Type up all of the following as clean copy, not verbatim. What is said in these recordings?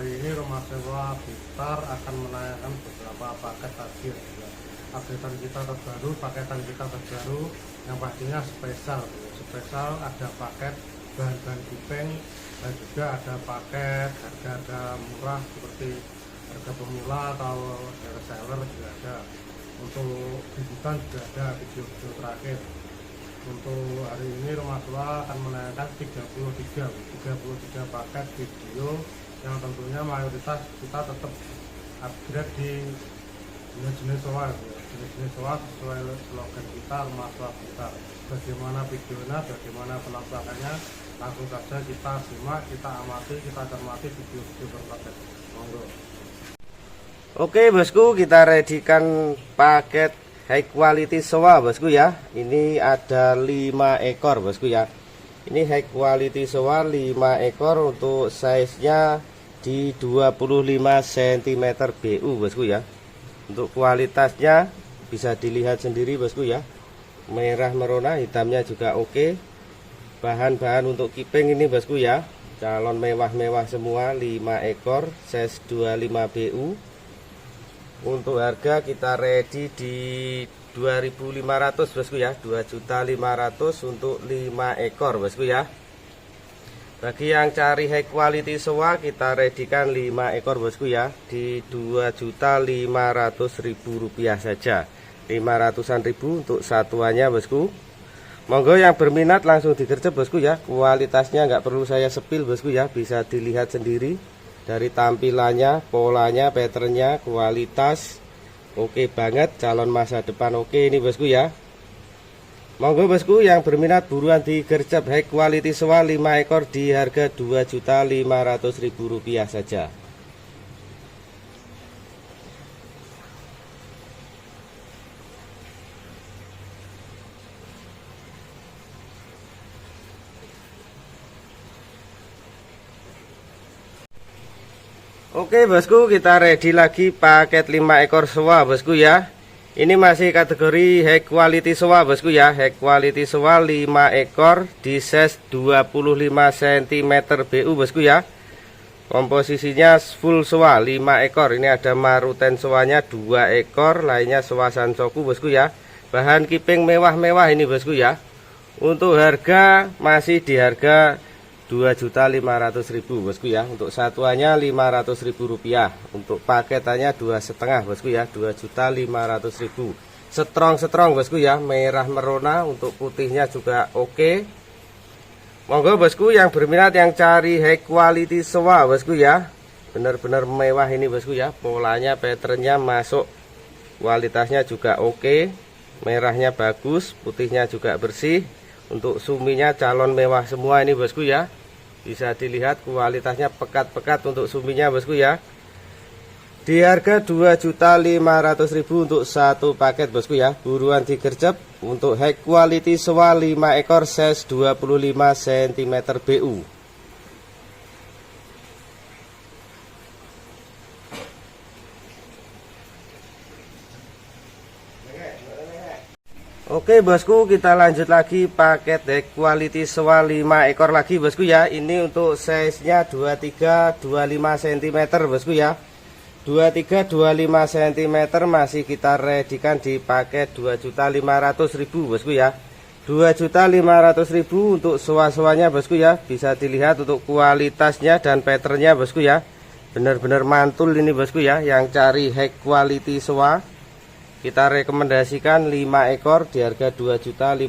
hari ini Rumah Sewa Blitar akan menayangkan beberapa paket takjil. Paketan kita terbaru yang pastinya spesial ada paket bahan-bahan kuping dan juga ada paket harga-harga murah seperti harga pemula atau reseller juga ada. Untuk digital juga ada video-video terakhir. Untuk hari ini Rumah Sewa akan menayangkan 33 paket video yang tentunya mayoritas kita tetap upgrade di jenis-jenis sewa, jenis-jenis sewa sesuai slogan kita Rumah Sewa Blitar. Bagaimana videonya, bagaimana penampakannya, langsung saja kita simak, kita amati, kita cermati video-video berpaket. Monggo. Oke bosku, kita readykan paket high quality sewa bosku ya. Ini ada 5 ekor bosku ya. Ini high quality sewa 5 ekor untuk size nya di 25 cm BU bosku ya. Untuk kualitasnya bisa dilihat sendiri bosku ya. Merah merona, hitamnya juga oke. Bahan-bahan untuk kiping ini bosku ya. Calon mewah-mewah semua, 5 ekor size 25 BU. Untuk harga kita ready di 2.500 bosku ya, 2.500.000 untuk 5 ekor bosku ya. Bagi yang cari high quality sewa, kita readykan 5 ekor bosku ya di 2.500.000 rupiah saja. 500-an ribu untuk satuannya bosku. Monggo yang berminat langsung digercep bosku ya. Kualitasnya nggak perlu saya sepil bosku ya, bisa dilihat sendiri dari tampilannya, polanya, patternnya, kualitas oke banget. Calon masa depan oke ini bosku ya. Monggo bosku yang berminat buruan digercep high quality sewa 5 ekor di harga 2.500.000 rupiah saja. Oke bosku, kita ready lagi paket 5 ekor sewa bosku ya. Ini masih kategori high quality sewa bosku ya. High quality sewa 5 ekor di size 25 cm BU bosku ya. Komposisinya full sewa 5 ekor. Ini ada maruten sewanya 2 ekor, lainnya sewa sansoku bosku ya. Bahan kiping mewah-mewah ini bosku ya. Untuk harga masih di harga 2.500.000 bosku ya. Untuk satuannya 500.000 rupiah. Untuk paketannya 2,5 bosku ya, 2.500.000. Strong bosku ya, merah merona. Untuk putihnya juga oke. Monggo bosku yang berminat yang cari high quality sewa bosku ya. Benar-benar mewah ini bosku ya. Polanya, patternnya masuk. Kualitasnya juga oke. Merahnya bagus, putihnya juga bersih. Untuk suminya calon mewah semua ini bosku ya. Bisa dilihat kualitasnya pekat-pekat untuk suminya bosku ya. Di harga 2.500.000 untuk satu paket bosku ya. Buruan digercep untuk high quality sewa 5 ekor size 25 cm BU. Oke bosku, kita lanjut lagi paket high quality sewa 5 ekor lagi bosku ya. Ini untuk size nya 23-25 cm bosku ya. 23-25 cm masih kita readykan di paket 2.500.000 bosku ya. 2.500.000 untuk sewa-sewanya bosku ya. Bisa dilihat untuk kualitasnya dan patternnya bosku ya. Benar-benar mantul ini bosku ya. Yang cari high quality sewa, kita rekomendasikan 5 ekor di harga 2.500.000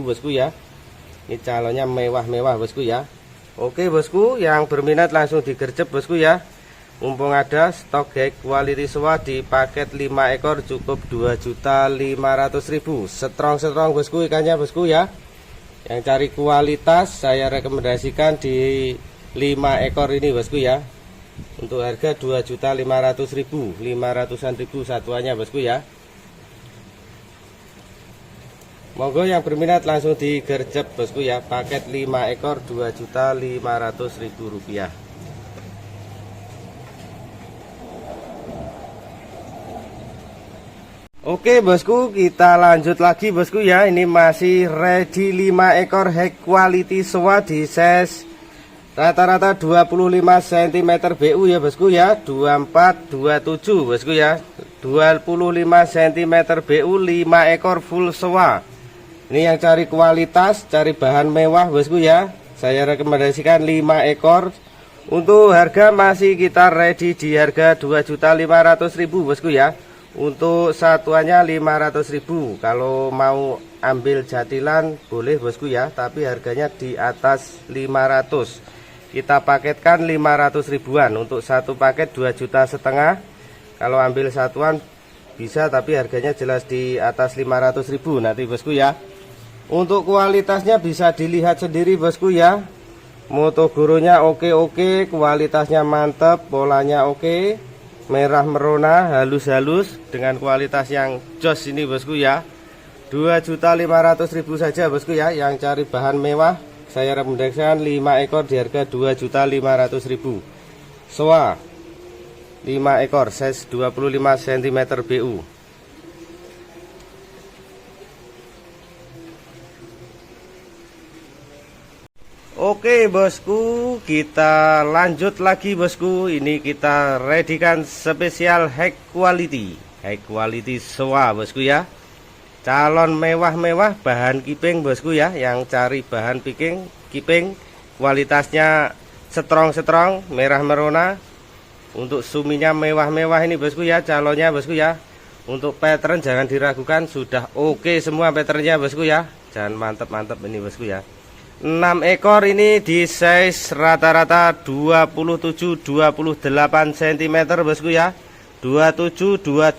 bosku ya. Ini calonnya mewah-mewah bosku ya. Oke bosku, yang berminat langsung digercep bosku ya. Mumpung ada stok high quality sewa di paket 5 ekor cukup 2.500.000. Strong bosku ikannya bosku ya. Yang cari kualitas saya rekomendasikan di 5 ekor ini bosku ya. Untuk harga 2.500.000, 500-an ribu satuannya bosku ya. Monggo yang berminat langsung digercep bosku ya. Paket 5 ekor 2.500.000 rupiah. Oke bosku, kita lanjut lagi bosku ya. Ini masih ready 5 ekor high quality sewa di size rata-rata 25 cm BU ya bosku ya, 24 27 bosku ya, 25 cm BU, 5 ekor full sewa. Ini yang cari kualitas, cari bahan mewah bosku ya, saya rekomendasikan 5 ekor. Untuk harga masih kita ready di harga 2.500.000 bosku ya. Untuk satuannya 500.000. Kalau mau ambil jatilan boleh bosku ya, tapi harganya di atas 500. Kita paketkan 500 ribuan. Untuk satu paket 2,5 juta. Kalau ambil satuan bisa, tapi harganya jelas di atas 500.000 nanti bosku ya. Untuk kualitasnya bisa dilihat sendiri bosku ya. Moto gurunya oke, kualitasnya mantap, polanya oke, merah merona, halus-halus dengan kualitas yang jos ini bosku ya. 2.500.000 saja bosku ya. Yang cari bahan mewah saya rekomendasikan 5 ekor di harga 2.500.000. Soa 5 ekor size 25 cm BU. Oke bosku, kita lanjut lagi bosku. Ini kita readykan spesial high quality soa bosku ya. Calon mewah-mewah, bahan kiping bosku ya. Yang cari bahan kiping kualitasnya strong, merah merona. Untuk suminya mewah-mewah ini bosku ya, calonnya bosku ya. Untuk pattern jangan diragukan, sudah oke semua patternnya bosku ya. Jangan mantep ini bosku ya. 6 ekor ini di size rata-rata 27-28 cm bosku ya. 27-28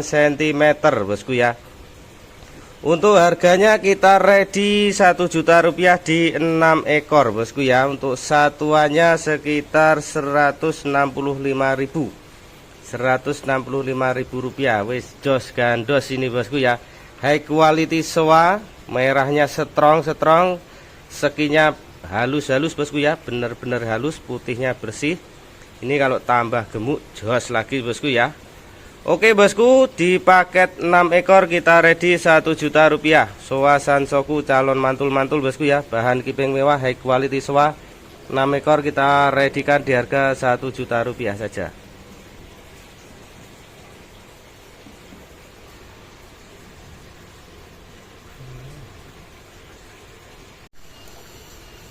cm bosku ya. Untuk harganya kita ready 1 juta rupiah di 6 ekor bosku ya. Untuk satuannya sekitar 165.000 rupiah. Wis jos gandos ini bosku ya. High quality soa, merahnya strong, sekinya halus bosku ya, bener-bener halus, putihnya bersih. Ini kalau tambah gemuk jos lagi bosku ya. Oke bosku, di paket 6 ekor kita ready 1 juta rupiah. Soa Sansoku calon mantul-mantul bosku ya. Bahan kiping mewah, high quality soa 6 ekor kita readykan di harga 1 juta rupiah saja.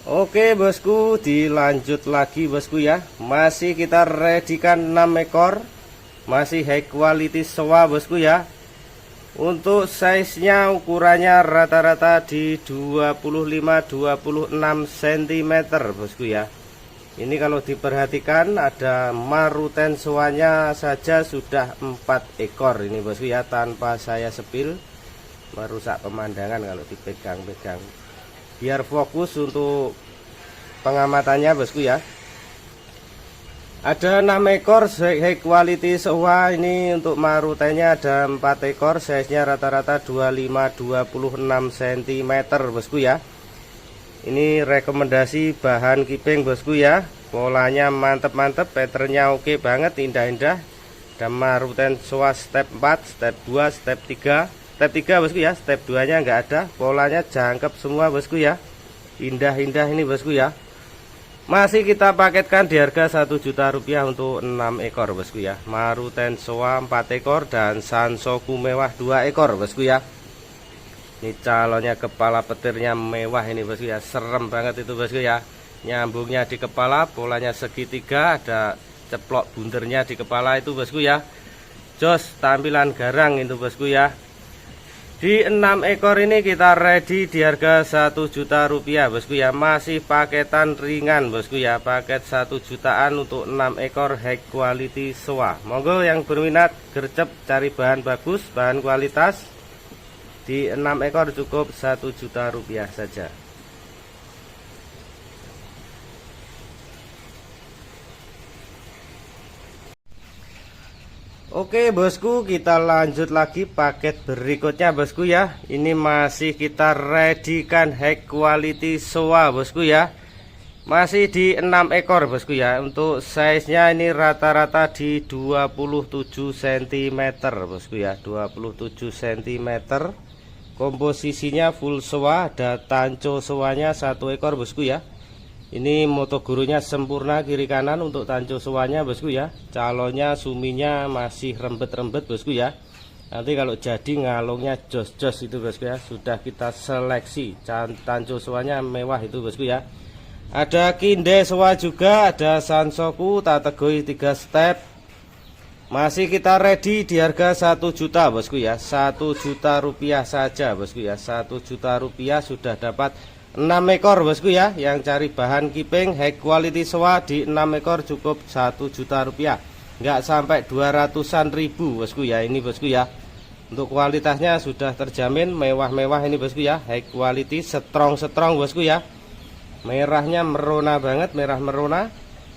Oke bosku, dilanjut lagi bosku ya. Masih kita readykan 6 ekor. Masih high quality soa bosku ya. Untuk size nya ukurannya rata-rata di 25-26 cm bosku ya. Ini kalau diperhatikan ada maruten soanya saja sudah 4 ekor ini bosku ya. Tanpa saya sepil, merusak pemandangan kalau dipegang-pegang. Biar fokus untuk pengamatannya bosku ya. Ada 6 ekor high quality soa. Ini untuk marutennya ada 4 ekor, size nya rata-rata 25-26 cm bosku ya. Ini rekomendasi bahan kiping bosku ya. Polanya mantep, patternnya oke banget, indah-indah. Ada maruten soa step 4, step 2, step 3. Step 3 bosku ya, step 2 nya enggak ada. Polanya jangkep semua bosku ya. Indah-indah ini bosku ya. Masih kita paketkan di harga 1 juta rupiah untuk 6 ekor bosku ya. Maruten soa 4 ekor dan Sansoku mewah 2 ekor bosku ya. Ini calonnya kepala petirnya mewah ini bosku ya. Serem banget itu bosku ya. Nyambungnya di kepala, polanya segitiga, ada ceplok bundernya di kepala itu bosku ya. Jos, tampilan garang itu bosku ya. Di 6 ekor ini kita ready di harga 1 juta rupiah bosku ya. Masih paketan ringan bosku ya. Paket 1 jutaan untuk 6 ekor high quality soa. Monggo yang berminat gercep cari bahan bagus, bahan kualitas. Di 6 ekor cukup 1 juta rupiah saja. Oke bosku, kita lanjut lagi paket berikutnya bosku ya. Ini masih kita readykan high quality soa bosku ya. Masih di 6 ekor bosku ya. Untuk size nya ini rata-rata di 27 cm bosku ya. 27 cm. Komposisinya full soa, ada tanco soanya 1 ekor bosku ya. Ini motogurunya sempurna kiri kanan untuk tanco sewanya bosku ya. Calonnya suminya masih rembet-rembet bosku ya. Nanti kalau jadi ngalungnya jos-jos itu bosku ya. Sudah kita seleksi. Tanco sewanya mewah itu bosku ya. Ada kinde sewa juga, ada sansoku kategori 3 step. Masih kita ready di harga 1 juta bosku ya. 1 juta rupiah saja bosku ya. 1 juta rupiah sudah dapat 6 ekor bosku ya. Yang cari bahan keeping high quality sewa di 6 ekor cukup 1 juta rupiah. Nggak sampai 200-an ribu bosku ya. Ini bosku ya. Untuk kualitasnya sudah terjamin mewah-mewah ini bosku ya. High quality strong-strong bosku ya. Merahnya merona banget, merah merona.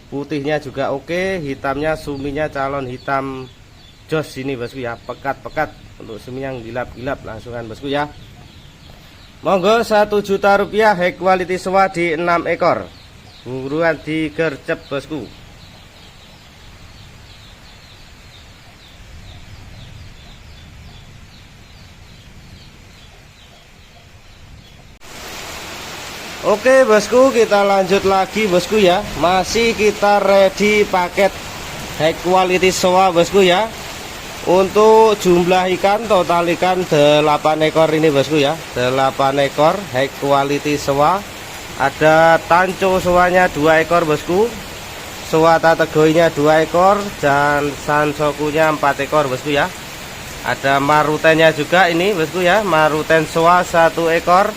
Putihnya juga oke, hitamnya suminya calon hitam jos ini bosku ya. Pekat-pekat untuk sumi yang gilap-gilap langsungan bosku ya. Monggo 1 juta rupiah high quality sewa di 6 ekor. Buruan digercep bosku. Oke bosku, kita lanjut lagi bosku ya. Masih kita ready paket high quality sewa bosku ya. Untuk jumlah ikan total ikan 8 ekor ini bosku ya. 8 ekor high quality sewa. Ada tanco sewanya 2 ekor bosku. Sewa kategorinya 2 ekor dan sansokunya 4 ekor bosku ya. Ada marutennya juga ini bosku ya. Maruten sewa 1 ekor.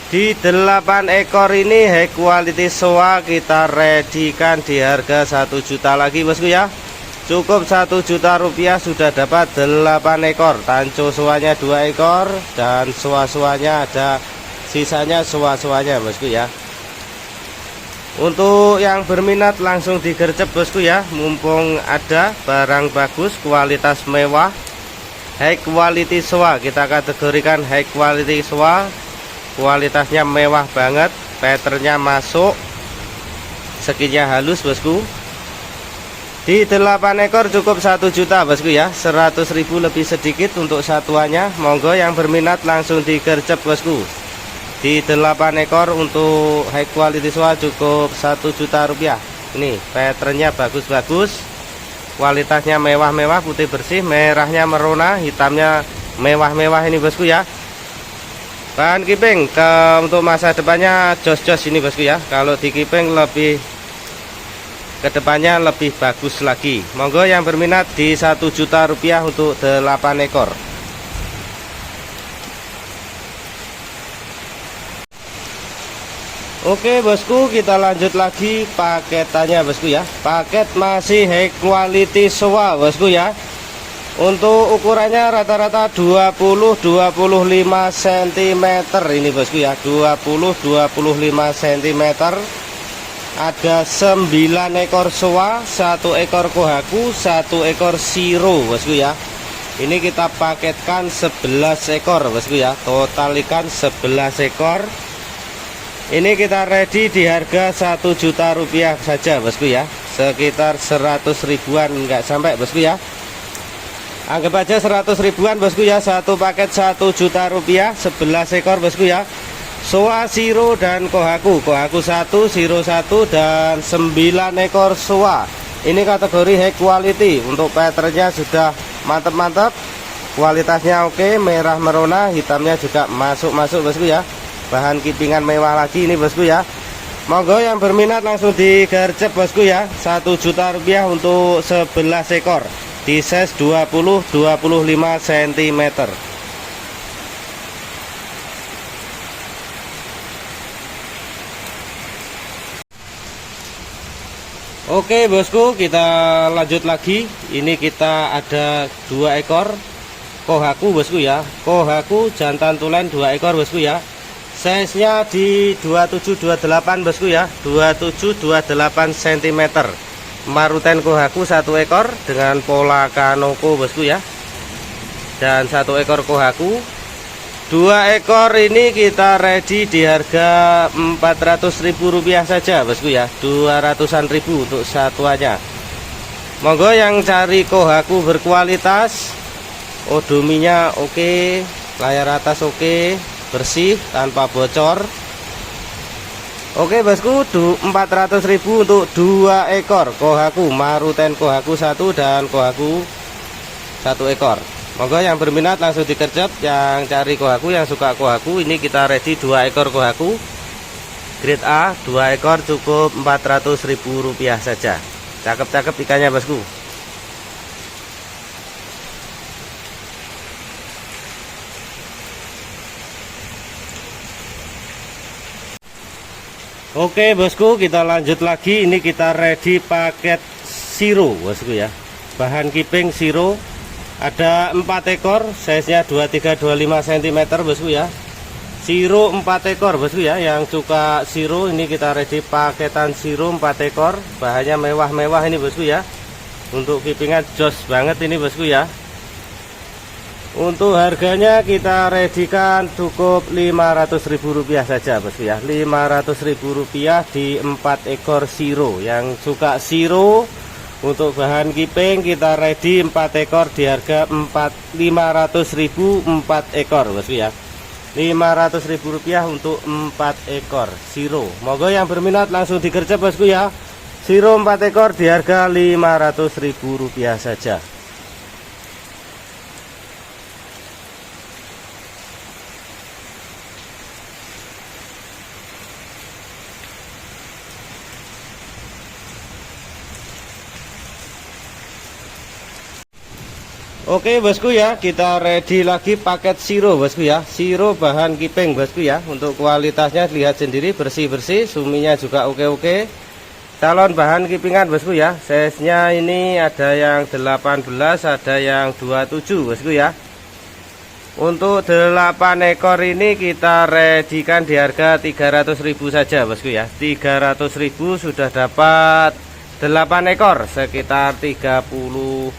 Di 8 ekor ini high quality sewa kita readykan di harga 1 juta lagi bosku ya. Cukup 1 juta rupiah sudah dapat 8 ekor. Tanco sewanya 2 ekor dan sewa-sewanya ada sisanya sewa-sewanya bosku ya. Untuk yang berminat langsung digercep bosku ya. Mumpung ada barang bagus kualitas mewah high quality sewa. Kita kategorikan high quality sewa. Kualitasnya mewah banget, patternnya masuk, skinnya halus bosku. Di 8 ekor cukup 1 juta bosku ya. 100.000 lebih sedikit untuk satuannya. Monggo yang berminat langsung digercep bosku. Di 8 ekor untuk high quality sewa cukup 1 juta rupiah. Ini patternnya bagus-bagus, kualitasnya mewah-mewah, putih bersih, merahnya merona, hitamnya mewah-mewah ini bosku ya. Bahan keeping untuk masa depannya jos-jos ini bosku ya. Kalau di keeping lebih kedepannya lebih bagus lagi. Monggo yang berminat di 1 juta rupiah untuk 8 ekor. Oke bosku, kita lanjut lagi paketannya bosku ya. Paket masih high quality sewa bosku ya. Untuk ukurannya rata-rata 20-25 cm ini bosku ya. 20-25 cm. Ada 9 ekor soa, 1 ekor kohaku, 1 ekor siro bosku ya. Ini kita paketkan 11 ekor bosku ya. Total ikan 11 ekor. Ini kita ready di harga 1 juta rupiah saja bosku ya. Sekitar 100 ribuan enggak sampai bosku ya. Anggap aja 100 ribuan bosku ya. Satu paket 1 juta rupiah, 11 ekor bosku ya. Soa, siro dan kohaku. Kohaku 1, siro 1 dan 9 ekor soa. Ini kategori high quality. Untuk patternnya sudah mantap-mantap. Kualitasnya oke, merah merona, hitamnya juga masuk-masuk bosku ya. Bahan keepingan mewah lagi ini bosku ya. Monggo yang berminat langsung digercep bosku ya. 1 juta rupiah untuk 11 ekor. Di size 20-25 cm. Oke bosku, kita lanjut lagi. Ini kita ada 2 ekor kohaku bosku ya. Kohaku jantan tulen 2 ekor bosku ya. Size nya di 27-28 bosku ya. 27-28 cm. Maruten kohaku 1 ekor dengan pola kanoko bosku ya. Dan 1 ekor kohaku. 2 ekor ini kita ready di harga 400.000 rupiah saja bosku ya. 200-an ribu untuk satuannya. Monggo yang cari kohaku berkualitas, odominya oke, layar atas oke, bersih tanpa bocor. Oke bosku, 400.000 untuk 2 ekor Kohaku, Maruten Kohaku 1 dan Kohaku 1 ekor. Monggo yang berminat langsung dikerjap, yang cari Kohaku, yang suka Kohaku. Ini kita ready 2 ekor Kohaku grade A, 2 ekor cukup Rp400.000 saja. Cakep-cakep ikannya bosku. Oke bosku, kita lanjut lagi. Ini kita ready paket Siro bosku ya. Bahan keeping Siro. Ada 4 ekor, size-nya 23-25 cm bosku ya. Siro 4 ekor bosku ya. Yang suka Siro, ini kita ready paketan Siro 4 ekor. Bahannya mewah-mewah ini bosku ya. Untuk keepingan jos banget ini bosku ya. Untuk harganya kita readykan cukup Rp500.000 saja bosku ya. Rp500.000 di 4 ekor Siro. Yang suka Siro, untuk bahan keeping kita ready 4 ekor di harga Rp500.000 4 ekor bosku ya. Rp500.000 untuk 4 ekor Siro. Monggo yang berminat langsung dikerja bosku ya. Siro 4 ekor di harga Rp500.000 saja. Oke bosku ya, kita ready lagi paket Siro bosku ya. Siro bahan keeping bosku ya. Untuk kualitasnya lihat sendiri, bersih-bersih, suminya juga oke-oke. Calon bahan keepingan bosku ya. Size-nya ini ada yang 18, ada yang 27 bosku ya. Untuk 8 ekor ini kita readykan di harga Rp300.000 saja bosku ya. Rp300.000 sudah dapat 8 ekor, sekitar 35.000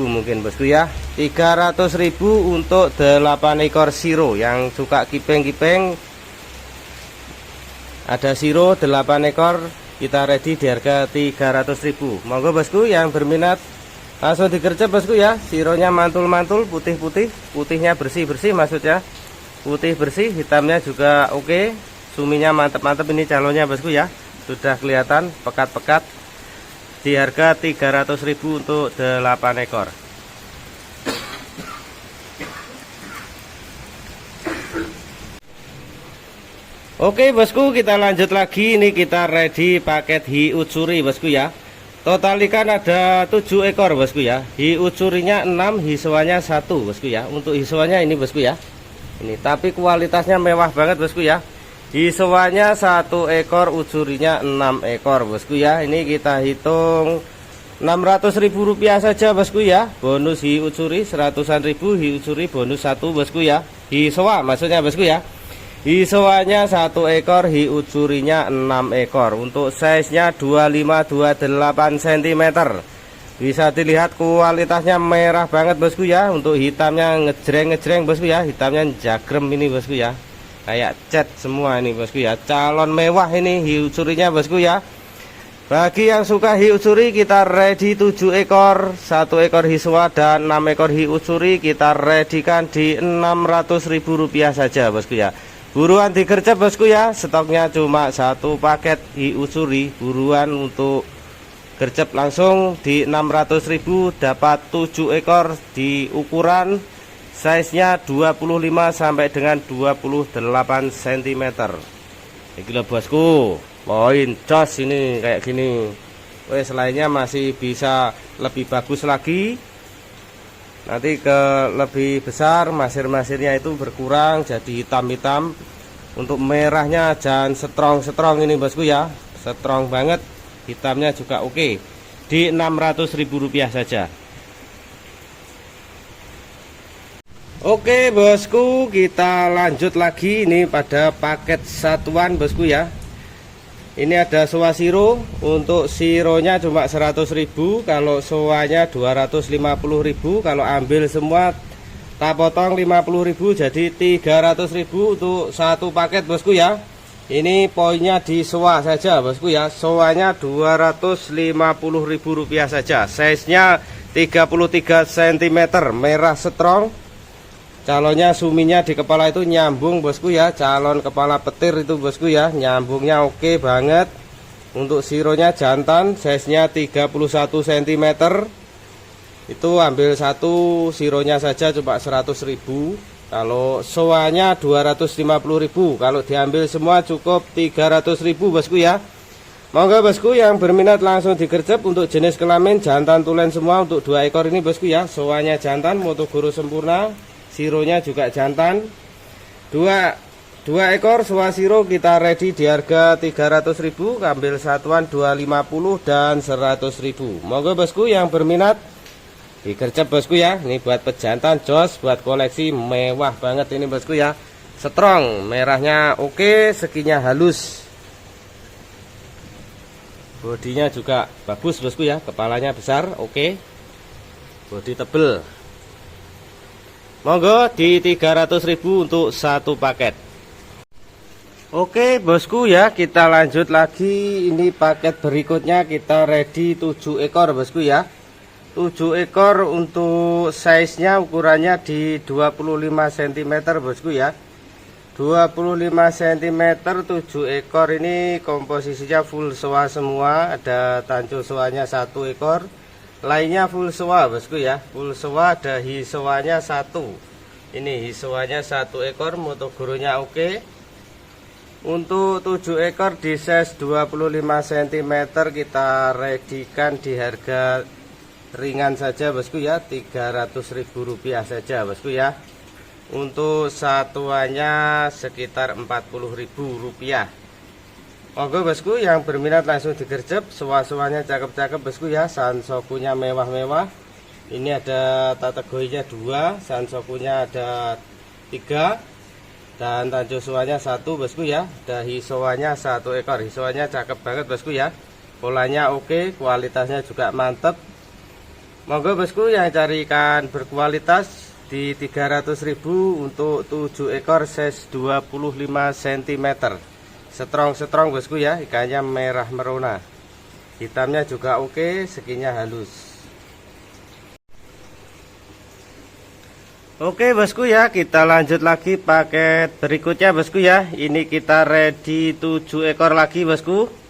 mungkin bosku ya. 300.000 untuk 8 ekor Siro. Yang suka keeping ada Siro 8 ekor, kita ready di harga 300.000. Monggo bosku yang berminat langsung dikerja bosku ya. Sironya mantul-mantul, putih-putih, putihnya bersih-bersih maksudnya. Putih bersih, hitamnya juga oke. Suminya mantep-mantep ini calonnya bosku ya. Sudah kelihatan pekat-pekat. Di harga Rp300.000 untuk 8 ekor. Oke bosku, kita lanjut lagi. Ini kita ready paket hiu utsuri bosku ya. Total ikan ada 7 ekor bosku ya. Hiu utsurinya 6, hiswanya 1 bosku ya. Untuk hiswanya ini bosku ya. Ini tapi kualitasnya mewah banget bosku ya. Hiswanya 1 ekor, utsurinya 6 ekor bosku ya. Ini kita hitung Rp600.000 saja bosku ya. Bonus hiu utsuri 100-an ribu, hiu utsuri bonus 1 bosku ya. Hiswa maksudnya bosku ya. Hiswanya 1 ekor, hiu utsurinya 6 ekor. Untuk size-nya 25-28 cm. Bisa dilihat kualitasnya merah banget bosku ya. Untuk hitamnya ngejreng-ngejreng bosku ya. Hitamnya jagrem ini bosku ya. Kayak cat semua ini bosku ya. Calon mewah ini hiu utsurinya bosku ya. Bagi yang suka hiu utsuri, kita ready 7 ekor, 1 ekor hiswa dan 6 ekor hiu utsuri. Kita readykan di Rp600.000 saja bosku ya. Buruan dikerja bosku ya. Stoknya cuma 1 paket hiu utsuri. Buruan untuk gercep langsung di Rp600.000, dapat 7 ekor di ukuran size-nya 25 sampai dengan 28 cm. Ini loh bosku, poin jos ini kayak gini. Wes lainnya masih bisa lebih bagus lagi. Nanti ke lebih besar, masir-masirnya itu berkurang jadi hitam-hitam. Untuk merahnya jangan strong ini bosku ya. Strong banget, hitamnya juga oke. Di Rp600.000 saja. Oke bosku, kita lanjut lagi. Ini pada paket satuan bosku ya. Ini ada soa Siro. Untuk sironya cuma 100.000, kalau soanya 250.000. Kalau ambil semua tak potong 50.000, jadi 300.000 untuk 1 paket bosku ya. Ini poinnya di soa saja bosku ya. Soanya Rp250.000 saja. Size nya 33 cm, merah strong. calonnya suminya di kepala itu nyambung bosku ya, calon kepala petir itu bosku ya, nyambungnya oke banget. Untuk sironya jantan, size-nya 31 cm. Itu ambil satu sironya saja cuma 100.000. Kalau soanya 250.000. Kalau diambil semua cukup 300.000 bosku ya. Monggo bosku yang berminat langsung digercep. Untuk jenis kelamin jantan tulen semua untuk 2 ekor ini bosku ya. Soanya jantan, moto guru sempurna, sironya juga jantan. 2 ekor soa siro kita ready di harga 300.000. Ambil satuan 250 dan 100.000. Monggo bosku yang berminat digercep bosku ya. Ini buat pejantan jos, buat koleksi mewah banget ini bosku ya. Strong, merahnya oke, sekinya halus, bodinya juga bagus bosku ya. Kepalanya besar, oke, bodi tebel. Monggo di 300.000 untuk satu paket. Oke bosku ya, kita lanjut lagi. Ini paket berikutnya kita ready 7 ekor bosku ya. 7 ekor untuk size-nya ukurannya di 25 cm bosku ya. 25 cm 7 ekor ini komposisinya full soa semua. Ada tanco soanya 1 ekor, lainnya full soa bosku ya. Full soa, ada hisoanya 1. Ini hisoanya 1 ekor, moto gurunya oke. Untuk 7 ekor di size 25 cm kita readykan di harga ringan saja bosku ya, 300.000 rupiah saja bosku ya. Untuk satuannya sekitar 40.000 rupiah. Monggo bosku yang berminat langsung digercep. Soa-soanya cakep-cakep bosku ya, sansokunya mewah-mewah. Ini ada kategorinya 2, sansokunya ada 3, dan tanjo soanya 1 bosku ya. Ada hisoanya 1 ekor, hisoanya cakep banget bosku ya. Polanya oke, kualitasnya juga mantep. Monggo bosku yang cari ikan berkualitas di 300.000 untuk 7 ekor size 25 cm. Strong bosku ya, ikannya merah merona, hitamnya juga oke, sekinya halus. Oke bosku ya, kita lanjut lagi paket berikutnya bosku ya. Ini kita ready 7 ekor lagi bosku.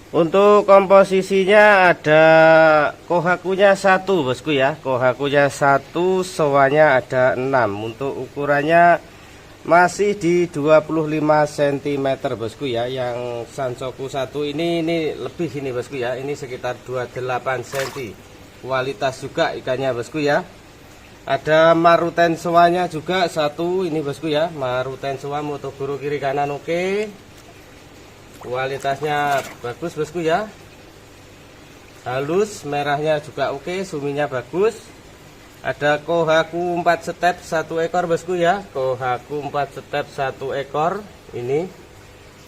Untuk komposisinya ada kohakunya 1 bosku ya. Kohakunya 1, soanya ada 6. Untuk ukurannya masih di 25 cm bosku ya. Yang sansoku 1 ini lebih ini bosku ya. Ini sekitar 28 cm. Kualitas juga ikannya bosku ya. Ada maruten soanya juga 1 ini bosku ya. Maruten soa moto guru kiri kanan oke. Kualitasnya bagus bosku ya, halus, merahnya juga oke, suminya bagus. Ada kohaku 4 step 1 ekor bosku ya. Kohaku 4 step 1 ekor. Ini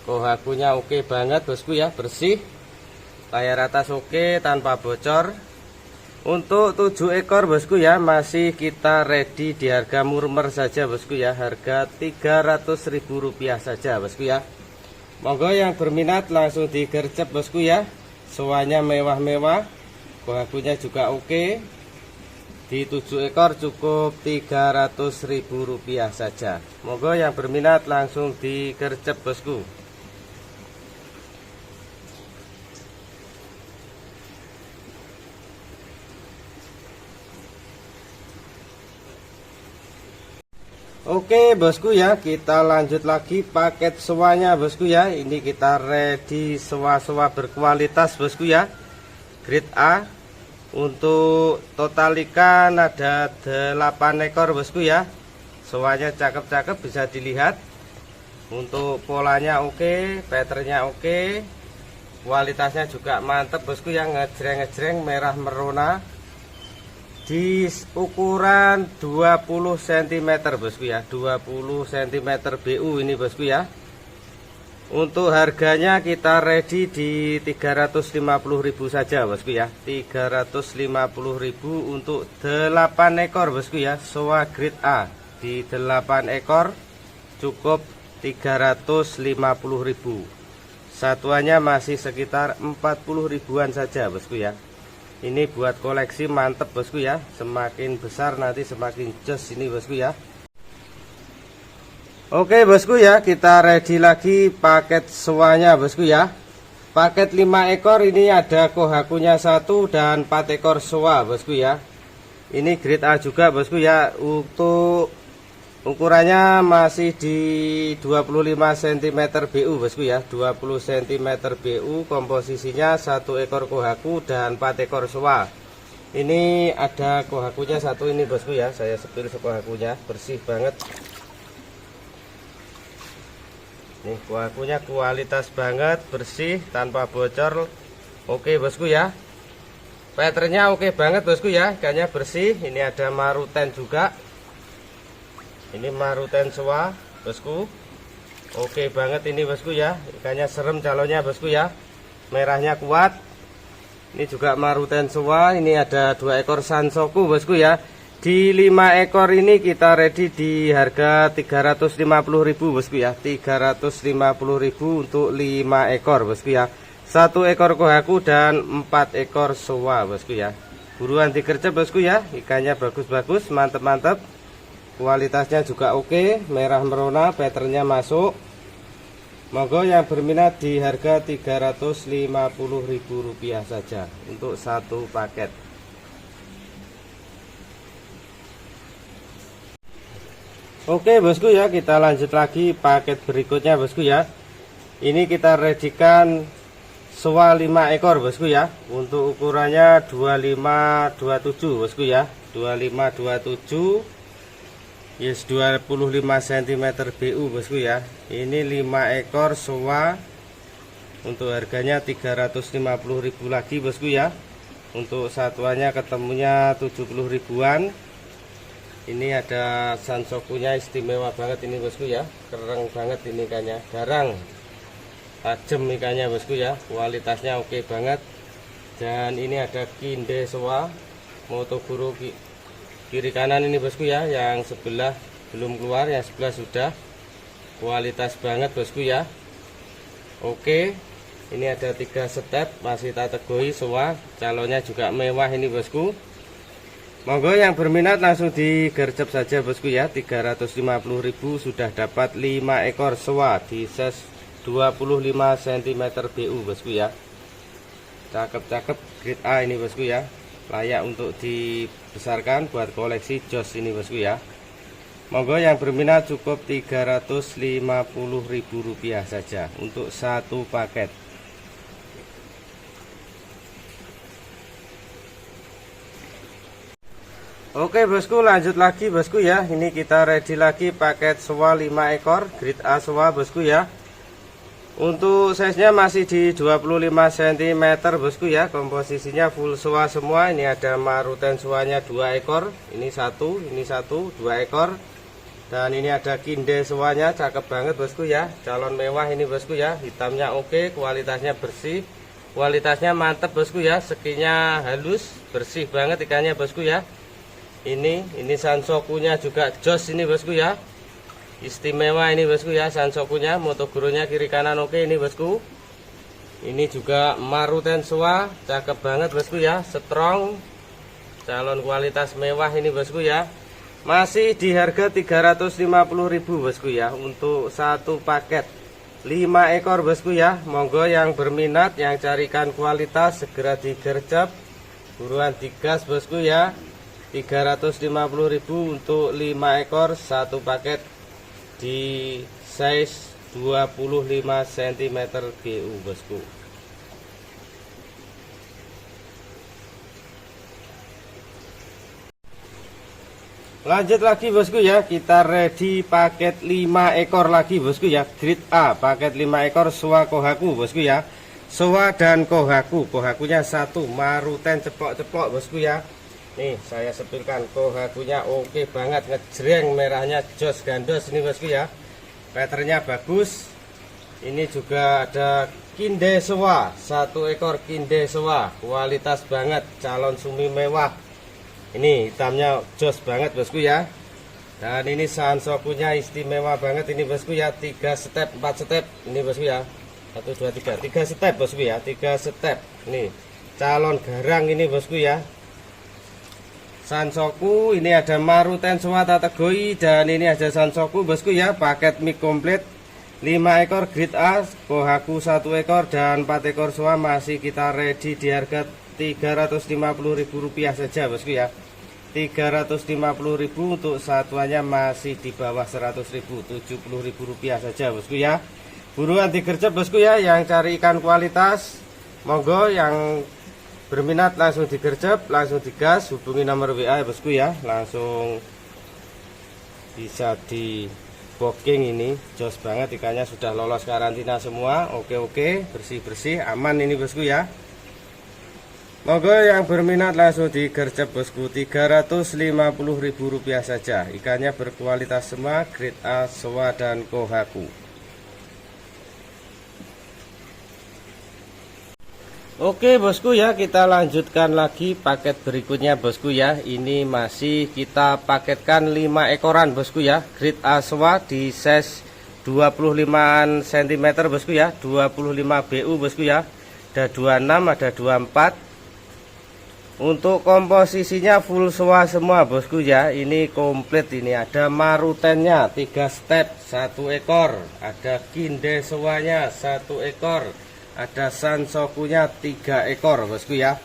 kohakunya oke banget bosku ya, bersih, layar atas oke, tanpa bocor. Untuk 7 ekor bosku ya, masih kita ready di harga murmer saja bosku ya. Harga 300.000 rupiah saja bosku ya. Monggo yang berminat langsung digercep bosku ya. Soanya mewah-mewah, kohakunya juga oke. Di 7 ekor cukup 300.000 rupiah saja. Monggo yang berminat langsung digercep bosku. Oke bosku ya, kita lanjut lagi paket soanya bosku ya. Ini kita ready soa-soa berkualitas bosku ya, grade A. Untuk total ikan ada 8 ekor bosku ya. Soanya cakep-cakep, bisa dilihat. Untuk polanya oke, patternnya oke, kualitasnya juga mantep bosku ya, ngejreng-ngejreng, merah merona. Di ukuran 20 cm bosku ya, 20 cm BU ini bosku ya. Untuk harganya kita ready di 350.000 saja bosku ya. 350.000 untuk 8 ekor bosku ya, soa grade A. Di 8 ekor cukup 350.000. Satuannya masih sekitar 40 ribuan saja bosku ya. Ini buat koleksi mantep bosku ya. Semakin besar nanti semakin jos ini bosku ya. Oke bosku ya, kita ready lagi paket sewanya bosku ya. Paket 5 ekor ini ada kohakunya 1 dan 4 ekor sewa bosku ya. Ini grade A juga bosku ya. Untuk ukurannya masih di 25 cm BU bosku ya. 20 cm BU, komposisinya 1 ekor kohaku dan 4 ekor sewa. Ini ada kohakunya 1 ini bosku ya. Saya sepil kohakunya, bersih banget. Nih kohakunya kualitas banget, bersih, tanpa bocor. Oke bosku ya. Patternnya oke banget bosku ya, ikannya bersih. Ini ada maruten juga. Ini maruten sewa bosku. Oke banget ini bosku ya, ikannya serem calonnya bosku ya. Merahnya kuat. Ini juga maruten sewa. Ini ada 2 ekor sansoku bosku ya. Di 5 ekor ini kita ready di harga 350.000 bosku ya. 350.000 untuk 5 ekor bosku ya. 1 ekor kohaku dan 4 ekor sewa bosku ya. Buruan digercep bosku ya. Ikannya bagus-bagus, mantep-mantep. Kualitasnya juga oke, merah merona, patternnya masuk. Monggo yang berminat di harga Rp350.000 saja untuk 1 paket. Oke bosku ya, kita lanjut lagi paket berikutnya bosku ya. Ini kita readykan sewa 5 ekor bosku ya. Untuk ukurannya 25-27 bosku ya. 25-27, yes, 25 cm BU bosku ya. Ini 5 ekor sewa. Untuk harganya 350.000 lagi bosku ya. Untuk satuannya ketemunya 70 ribuan. Ini ada sansokunya, istimewa banget ini bosku ya. Keren banget ini ikannya, garang, tajam ikannya bosku ya. Kualitasnya oke banget. Dan ini ada kinde sewa Motoguro kiri kanan ini bosku ya. Yang sebelah belum keluar, yang sebelah sudah. Kualitas banget bosku ya. Oke, ini ada 3 step, masih kategori sewa. Calonnya juga mewah ini bosku. Monggo yang berminat langsung digercep saja bosku ya. 350.000 sudah dapat 5 ekor sewa di size 25 cm BU bosku ya. Cakep-cakep, grade A ini bosku ya. Layak untuk dibesarkan buat koleksi jos ini bosku ya. Monggo yang berminat cukup Rp350.000 saja untuk 1 paket. Oke bosku, lanjut lagi bosku ya. Ini kita ready lagi paket sewa 5 ekor grade A sewa bosku ya. Untuk size nya masih di 25 cm bosku ya. Komposisinya full sewa semua. Ini ada maruten sewanya 2 ekor. Ini 1, 2 ekor. Dan ini ada kinde sewanya, cakep banget bosku ya. Calon mewah ini bosku ya. Hitamnya oke, kualitasnya bersih, kualitasnya mantep bosku ya. Sekinya halus, bersih banget ikannya bosku ya. Ini sansokunya juga jos ini bosku ya. Istimewa ini bosku ya, sansokunya, Motoguro-nya kiri kanan oke ini bosku. Ini juga maruten sewa, cakep banget bosku ya, strong. Calon kualitas mewah ini bosku ya. Masih di harga 350.000 bosku ya untuk 1 paket 5 ekor bosku ya. Monggo yang berminat, yang carikan kualitas segera digercep. Buruan digas bosku ya. 350.000 untuk 5 ekor 1 paket di size 25 cm BU bosku. Lanjut lagi bosku ya, kita ready paket 5 ekor lagi bosku ya, grade A, paket 5 ekor sewa kohaku bosku ya. Sewa dan kohaku, kohakunya 1, maruten cepok-cepok bosku ya. Nih saya sepilkan, kohakunya oke banget, ngejreng, merahnya jos gandos ini bosku ya. Patternnya bagus. Ini juga ada kinde sewa, 1 ekor kinde sewa, kualitas banget, calon sumi mewah. Ini hitamnya jos banget bosku ya. Dan ini sansokunya istimewa banget ini bosku ya. 3 step, 4 step ini bosku ya. 1, 2, 3, 3 step bosku ya, 3 step. Ini calon garang ini bosku ya. Sansoku, ini ada Maruten Sowa Tategoi, dan ini ada Sansoku bosku ya, paket mik komplit 5 ekor grade A, Kohaku 1 ekor dan 4 ekor Sowa masih kita ready di harga Rp350.000 saja bosku ya. Rp350.000 untuk satuannya masih di bawah Rp100.000, Rp70.000 saja bosku ya. Buruan digercep bosku ya, yang cari ikan kualitas monggo, yang berminat langsung digercep, langsung digas, hubungi nomor WA ya bosku ya, langsung bisa di booking. Ini jos banget, ikannya sudah lolos karantina semua, oke, bersih-bersih, aman ini bosku ya. Monggo yang berminat langsung digercep bosku, Rp350.000 saja, ikannya berkualitas semua, grade A, Sowa dan Kohaku. Oke bosku ya, kita lanjutkan lagi paket berikutnya bosku ya. Ini masih kita paketkan 5 ekoran bosku ya, grade A Sowa di size 25 cm bosku ya, 25 BU bosku ya. Ada 26, ada 24. Untuk komposisinya full Sowa semua bosku ya. Ini komplit, ini ada Marutennya 3 step 1 ekor, ada Kinde Sowanya 1 ekor, ada Sansokunya 3 ekor bosku ya.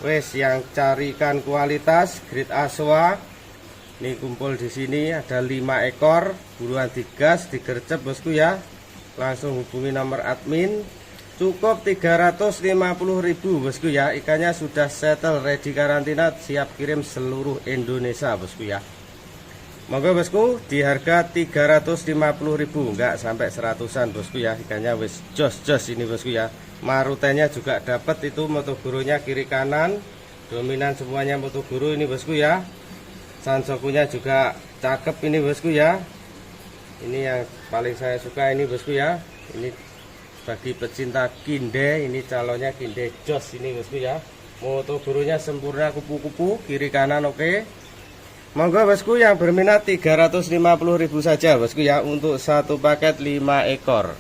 Wes, yang carikan kualitas grade A Sowa ini kumpul di sini ada 5 ekor, buruan digas, digercep bosku ya. Langsung hubungi nomor admin. Cukup Rp350.000 bosku ya. Ikannya sudah settle, ready karantina, siap kirim seluruh Indonesia bosku ya. Monggo bosku, di harga Rp350.000, enggak sampai 100-an bosku ya. Ikannya wis jos ini bosku ya. Marutennya juga dapat, itu motogurunya kiri kanan, dominan semuanya motoguru ini bosku ya. Sansokunya juga cakep ini bosku ya. Ini yang paling saya suka ini bosku ya. Ini bagi pecinta Kinde, ini calonnya Kinde jos ini bosku ya. Motogurunya sempurna, kupu-kupu kiri kanan, oke. Monggo bosku, yang berminat Rp350.000 saja bosku ya, untuk satu paket 5 ekor.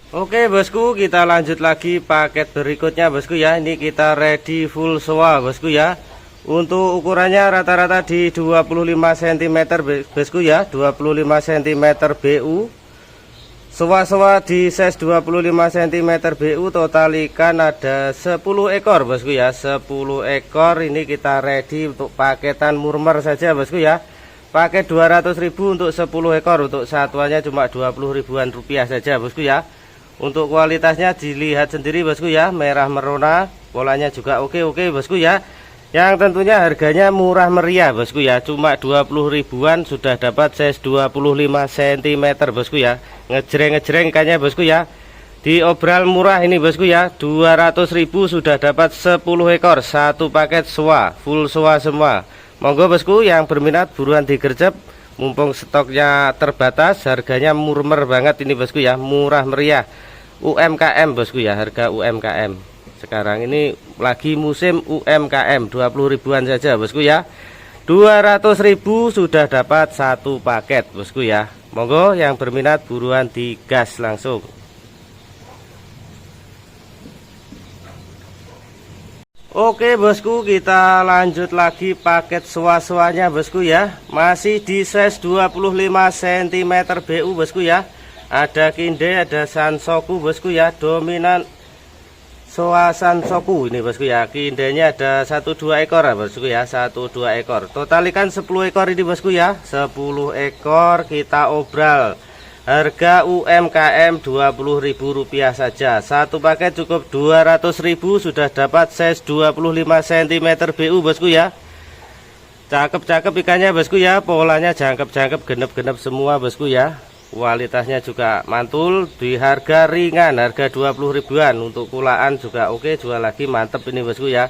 Oke bosku, kita lanjut lagi paket berikutnya bosku ya. Ini kita ready full Sowa bosku ya. Untuk ukurannya rata-rata di 25 cm bosku ya, 25 cm BU. Sowa-sowa di size 25 cm BU, total ikan ada 10 ekor bosku ya, 10 ekor. Ini kita ready untuk paketan murmer saja bosku ya. Paket Rp200.000 untuk 10 ekor, untuk satuannya cuma Rp20.000-an saja bosku ya. Untuk kualitasnya dilihat sendiri bosku ya, merah merona, polanya juga oke bosku ya. Yang tentunya harganya murah meriah bosku ya, cuma 20.000-an sudah dapat size 25 cm bosku ya. Ngejreng ikannya bosku ya. Diobral murah ini bosku ya, 200.000 sudah dapat 10 ekor, satu paket Sowa, full Sowa semua. Monggo bosku, yang berminat buruan digercep, mumpung stoknya terbatas, harganya murmer banget ini bosku ya, murah meriah. UMKM bosku ya, harga UMKM. Sekarang ini lagi musim UMKM, 20.000-an saja bosku ya. 200.000 sudah dapat satu paket bosku ya. Monggo yang berminat buruan digas langsung. Oke bosku, kita lanjut lagi paket Sowa-sowanya bosku ya. Masih di size 25 cm BU bosku ya. Ada Kinde, ada Sansoku bosku ya, dominan Sowa Sansoku ini bosku ya. Kindenya ada 1-2 ekor ya bosku ya, 1-2 ekor. Total ikan 10 ekor ini bosku ya, 10 ekor kita obral. Harga UMKM Rp20.000 saja. Satu paket cukup 200.000 sudah dapat size 25 cm BU bosku ya. Cakep ikannya bosku ya, polanya jangkep genep semua bosku ya. Kualitasnya juga mantul, di harga ringan, harga 20.000-an. Untuk kulaan juga oke, jual lagi mantep ini bosku ya.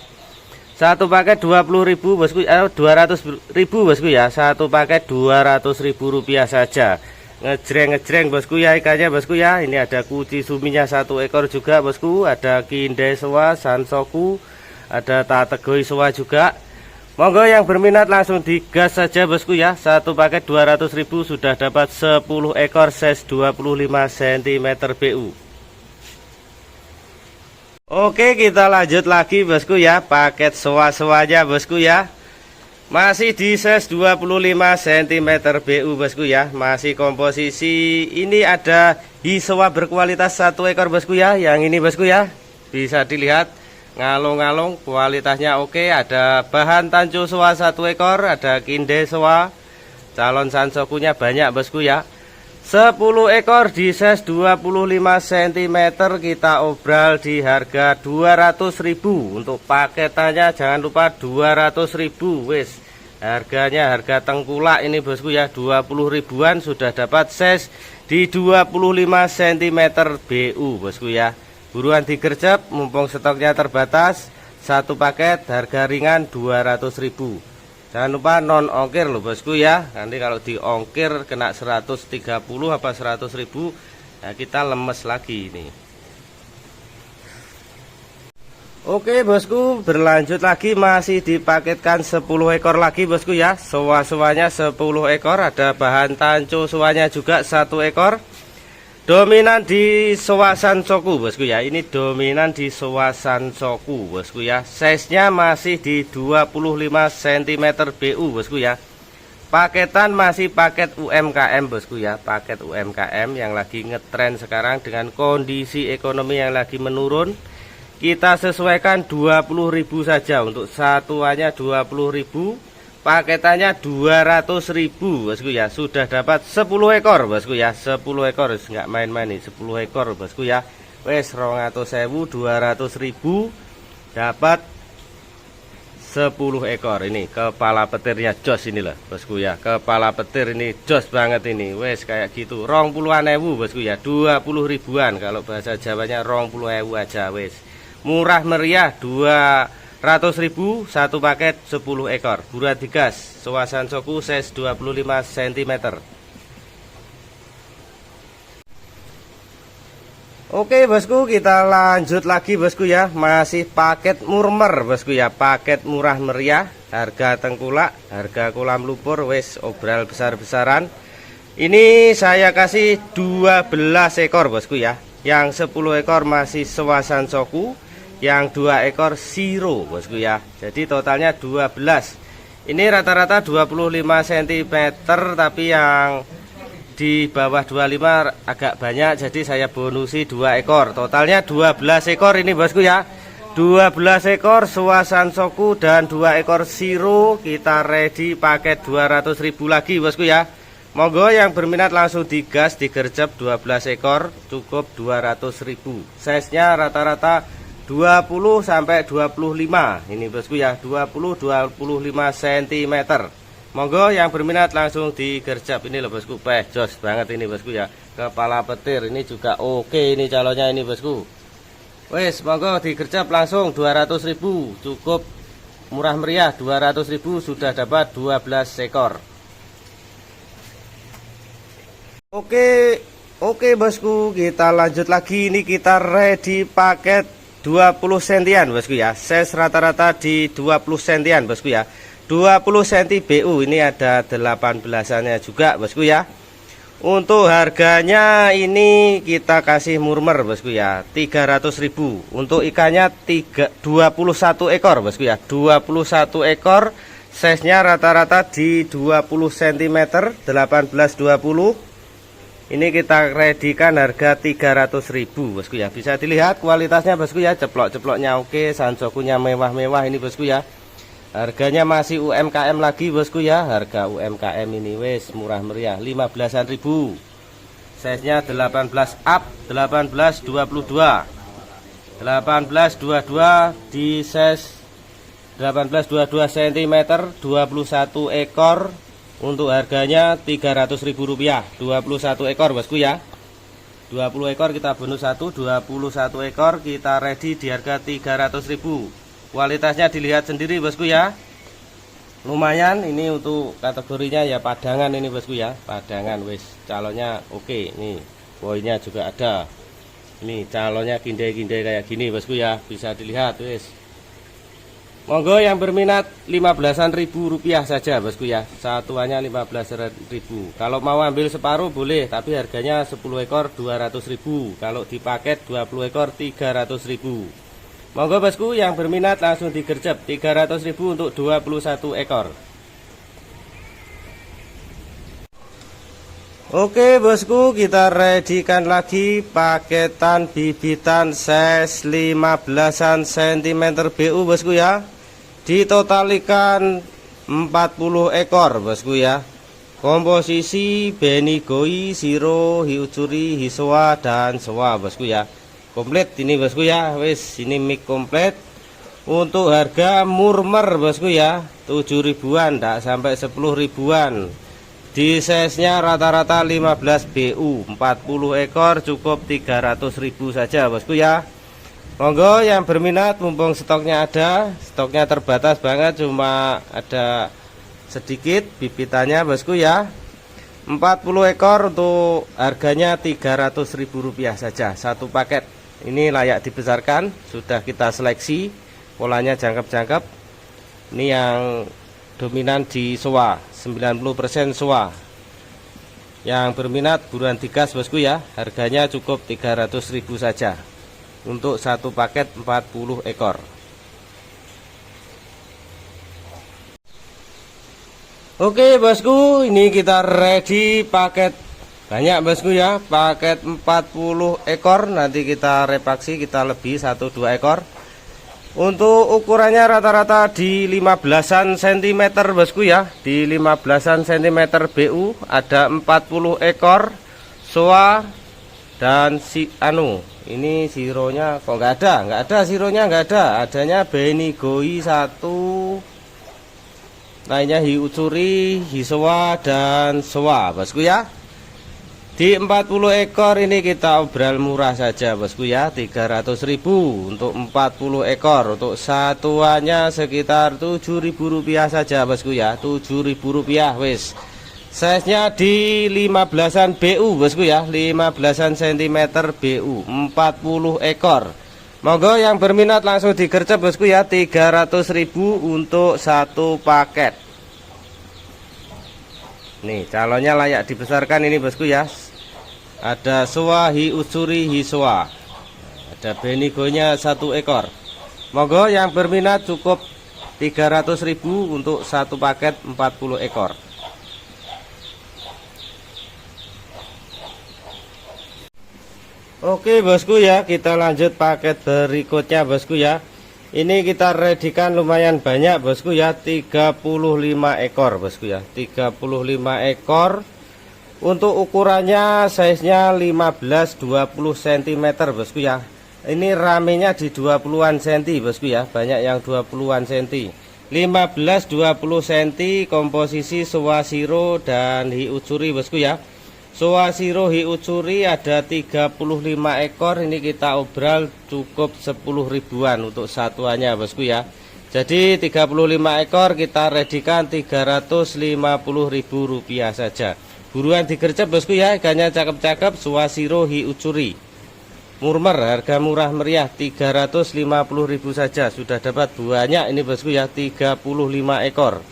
Satu paket 20.000 bosku, 200.000 bosku ya. Satu paket Rp200.000 saja. Ngejreng bosku ya ikannya bosku ya. Ini ada kuci suminya 1 ekor juga bosku, ada Kinde Sowa, Sansoku, ada Tategoi Sowa juga. Monggo yang berminat langsung digas saja bosku ya. Satu paket 200.000 sudah dapat 10 ekor size 25 cm BU. Oke, kita lanjut lagi bosku ya, paket sewa-sewanya bosku ya. Masih di size 25 cm BU bosku ya. Masih komposisi ini ada hisewa berkualitas 1 ekor bosku ya. Yang ini bosku ya, bisa dilihat ngalung-ngalung, kualitasnya oke. Ada bahan tancu sewa 1 ekor, ada kinde sewa, calon sansokunya banyak bosku ya. 10 ekor di size 25 cm kita obral di harga 200.000. Untuk paketannya jangan lupa 200.000 wis. Harganya harga tengkulak ini bosku ya, 20 ribuan sudah dapat size di 25 cm BU bosku ya. Buruan digercep mumpung stoknya terbatas. Satu paket harga ringan 200.000. Jangan lupa non ongkir loh bosku ya. Nanti kalau diongkir kena 130 apa 100.000, nah kita lemes lagi ini. Oke bosku, berlanjut lagi, masih dipaketkan 10 ekor lagi bosku ya. Sewa-sewanya 10 ekor, ada bahan tanco sewanya juga 1 ekor. Dominan di sewa sansoku bosku ya. Ini dominan di sewa sansoku bosku ya. Size-nya masih di 25 cm BU bosku ya. Paketan masih paket UMKM bosku ya. Paket UMKM yang lagi ngetren sekarang dengan kondisi ekonomi yang lagi menurun. Kita sesuaikan 20.000 saja. Untuk satuannya 20.000. Paketannya 200.000 bosku ya. Sudah dapat 10 ekor bosku ya. 10 ekor nggak main-main nih, 10 ekor bosku ya. Wes 200.000, 200.000 dapat 10 ekor. Ini kepala petirnya jos ini loh bosku ya. Kepala petir ini jos banget ini. Wes kayak gitu. 20.000 bosku ya. 20 ribuan kalau bahasa Jawanya 20.000 aja wes. Murah meriah 200.000 satu paket 10 ekor. Buruan digas. Sewa sansoku size 25 cm. Oke bosku, kita lanjut lagi bosku ya. Masih paket murmer bosku ya. Paket murah meriah, harga tengkulak, harga kolam lumpur, wes obral besar-besaran. Ini saya kasih 12 ekor bosku ya. Yang 10 ekor masih sewa sansoku, yang 2 ekor siro bosku ya. Jadi totalnya 12. Ini rata-rata 25 cm, tapi yang di bawah 25 agak banyak, jadi saya bonusi 2 ekor. Totalnya 12 ekor ini bosku ya. 12 ekor sewa sansoku dan 2 ekor siro. Kita ready paket 200.000 lagi bosku ya. Monggo yang berminat langsung digas, digercep 12 ekor cukup 200.000. Size-nya rata-rata 20 sampai 25 ini bosku ya, 20-25 cm. Monggo yang berminat langsung digercep ini loh bosku. Jos banget ini bosku ya. Kepala petir ini juga oke ini calonnya ini bosku. Wes monggo digercep langsung 200.000. Cukup murah meriah 200.000 sudah dapat 12 ekor. Oke bosku, kita lanjut lagi. Ini kita ready paket 20 sentian bosku ya. Size rata-rata di 20 sentian bosku ya. 20 cm BU, ini ada 18-annya juga bosku ya. Untuk harganya ini kita kasih murmer bosku ya, 300.000. Untuk ikannya 21 ekor bosku ya. 21 ekor, size-nya rata-rata di 20 cm, 18-20. Ini kita redikan harga 300.000 bosku ya. Bisa dilihat kualitasnya bosku ya, ceplok-ceploknya oke, sansokunya mewah-mewah ini bosku ya. Harganya masih UMKM lagi bosku ya. Harga UMKM ini wes murah meriah 15-an ribu. Size-nya 18 up, 18-22. 18-22 di size 18-22 cm, 21 ekor. Untuk harganya Rp300.000, 21 ekor bosku ya. 20 ekor kita bonus 1, 21 ekor kita ready di harga 300.000. Kualitasnya dilihat sendiri bosku ya. Lumayan ini untuk kategorinya ya padangan ini bosku ya. Padangan wis calonnya oke. Nih poinnya juga ada. Ini calonnya kinde-kinde kayak gini bosku ya. Bisa dilihat wis. Monggo yang berminat 15-an ribu rupiah saja bosku ya. Satuannya 15.000. Kalau mau ambil separuh boleh, tapi harganya 10 ekor 200.000. Kalau dipaket 20 ekor 300.000. Monggo bosku yang berminat langsung digercep 300.000 untuk 21 ekor. Oke bosku, kita readykan lagi paketan bibitan size 15an cm BU bosku ya. Ditotalikan 40 ekor bosku ya. Komposisi benigoi, siro, hiucuri, hisoa dan soa bosku ya. Komplit ini bosku ya. Wis ini mik komplit. Untuk harga murmer bosku ya, 7 ribuan, tak sampai 10 ribuan. Di size-nya rata-rata 15 BU, 40 ekor cukup 300.000 saja bosku ya. Monggo yang berminat, mumpung stoknya ada, stoknya terbatas banget, cuma ada sedikit bibitannya bosku ya. 40 ekor untuk harganya Rp300.000 saja satu paket. Ini layak dibesarkan, sudah kita seleksi, polanya jangkep-jangkep. Ini yang dominan di soa, 90% soa. Yang berminat buruan digas bosku ya. Harganya cukup 300.000 saja untuk satu paket 40 ekor. Oke bosku, ini kita ready paket banyak bosku ya, paket 40 ekor. Nanti kita repaksi, kita lebih 1-2 ekor. Untuk ukurannya rata-rata di 15an cm bosku ya. Di 15an cm BU ada 40 ekor soa dan ini sironya kok nggak ada sironya, nggak ada. Adanya benigoi 1, lainnya hiucuri, hisoa dan soa bosku ya. Di 40 ekor ini kita obral murah saja bosku ya, 300.000 untuk 40 ekor. Untuk satuannya sekitar Rp7.000 saja bosku ya, Rp7.000 wis. Size nya di 15an BU bosku ya, 15an cm BU, 40 ekor. Monggo yang berminat langsung digercep bosku ya, 300.000 untuk satu paket. Nih calonnya layak dibesarkan ini bosku ya. Ada soa, hiucuri, hisoa. Ada benigonya 1 ekor. Monggo yang berminat cukup 300.000 untuk satu paket 40 ekor. Oke bosku ya, kita lanjut paket berikutnya bosku ya. Ini kita readykan lumayan banyak bosku ya, 35 ekor bosku ya, 35 ekor. Untuk ukurannya size-nya 15-20 cm bosku ya. Ini ramenya di 20-an cm bosku ya, banyak yang 20-an cm. 15-20 cm, komposisi soa siro dan hiucuri bosku ya. Soa siro hiucuri ada 35 ekor. Ini kita obral cukup 10 ribuan untuk satuannya bosku ya. Jadi 35 ekor kita readykan Rp350.000 saja. Buruan digercep bosku ya, ikannya cakep-cakep, soa siro hiucuri. Murmer, harga murah meriah, 350.000 saja. Sudah dapat banyak ini bosku ya, 35 ekor.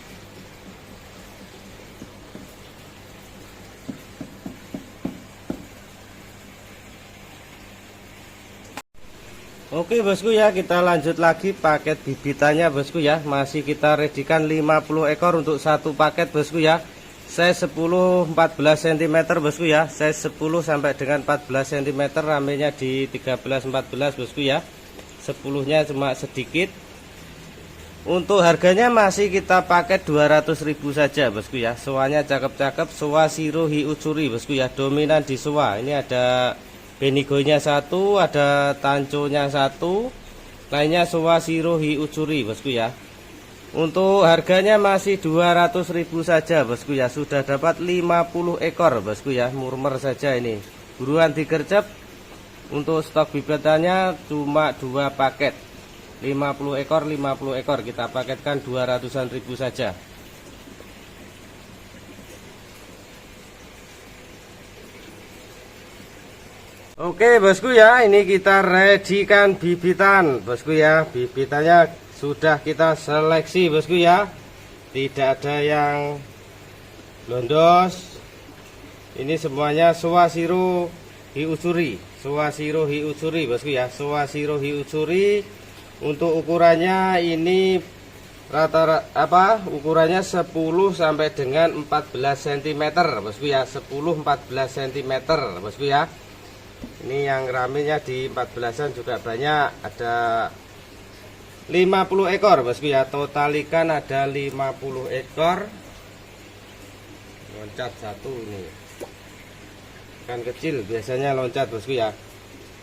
Oke bosku ya, kita lanjut lagi paket bibitannya bosku ya. Masih kita readykan 50 ekor untuk satu paket bosku ya. Size 10-14 cm bosku ya. Size 10 sampai dengan 14 cm, ramenya di 13-14 bosku ya. 10-nya cuma sedikit. Untuk harganya masih kita pakai 200.000 saja bosku ya. Soanya cakep-cakep, soa siro hiucuri bosku ya. Dominan di soa. Ini ada benigonya 1, ada tanconya 1, lainnya soa siro hiucuri bosku ya. Untuk harganya masih 200.000 saja bosku ya. Sudah dapat 50 ekor bosku ya, murmer saja ini. Buruan digercep. Untuk stok bibitannya cuma 2 paket, 50 ekor 50 ekor, kita paketkan 200-an ribu saja. Oke bosku ya, ini kita readykan bibitan bosku ya. Bibitannya sudah kita seleksi bosku ya, tidak ada yang londos. Ini semuanya soa siro hiucuri, soa siro hiucuri bosku ya. Soa siro hiucuri Untuk ukurannya ini rata-rata ukurannya 10 sampai dengan 14 cm bosku ya, 10-14 cm bosku ya. Ini yang raminya di 14an juga banyak, ada 50 ekor bosku ya, total ikan ada 50 ekor. Loncat satu ini ikan kecil biasanya loncat bosku ya.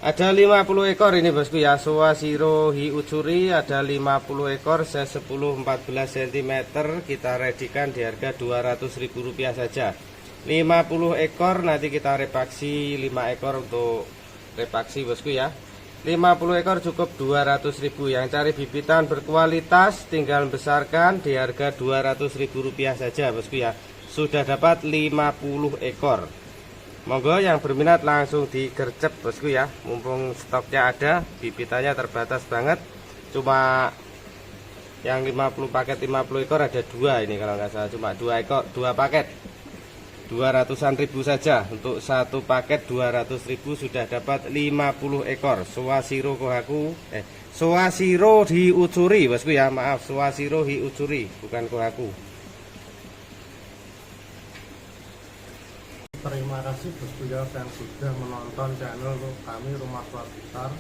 Ada 50 ekor ini bosku ya, Sowashiro Hiutsuri ada 50 ekor size 10-14 cm, kita redikan di harga Rp200.000 saja. 50 ekor nanti kita repaksi 5 ekor untuk repaksi bosku ya. 50 ekor cukup Rp200.000. Yang cari bibitan berkualitas tinggal besarkan di harga Rp200.000 saja bosku ya. Sudah dapat 50 ekor. Monggo yang berminat langsung digercep bosku ya, mumpung stoknya ada, bibitannya terbatas banget. Cuma yang 50 paket 50 ekor ada 2 ini kalau nggak salah, cuma 2 ekor, 2 paket 200-an ribu saja. Untuk satu paket 200.000 sudah dapat 50 ekor Sowashiro Kohaku, Sowashiro Hiutsuri bosku ya, maaf, Sowashiro Hiutsuri bukan Kohaku. Terima kasih bosku ya yang sudah menonton channel kami Rumah Suar Blitar.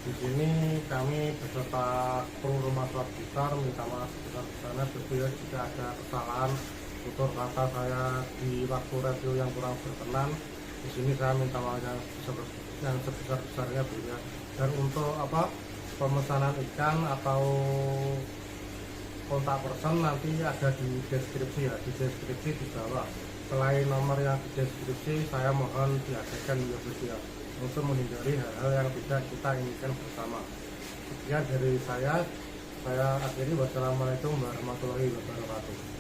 Di sini kami beserta kru Rumah Suar Blitar minta maaf sebesar-besarnya bosku ya jika ada kesalahan tutur kata saya di waktu review yang kurang berkenan. Di sini saya minta maaf yang sebesar-besarnya bosku ya. Dan untuk pemesanan ikan atau kontak person nanti ada di deskripsi ya, di deskripsi di bawah. Selain nomor yang di deskripsi, saya mohon diadakan ya untuk menghindari hal-hal yang tidak kita inginkan bersama. Sekian dari saya akhiri. Wassalamualaikum warahmatullahi wabarakatuh.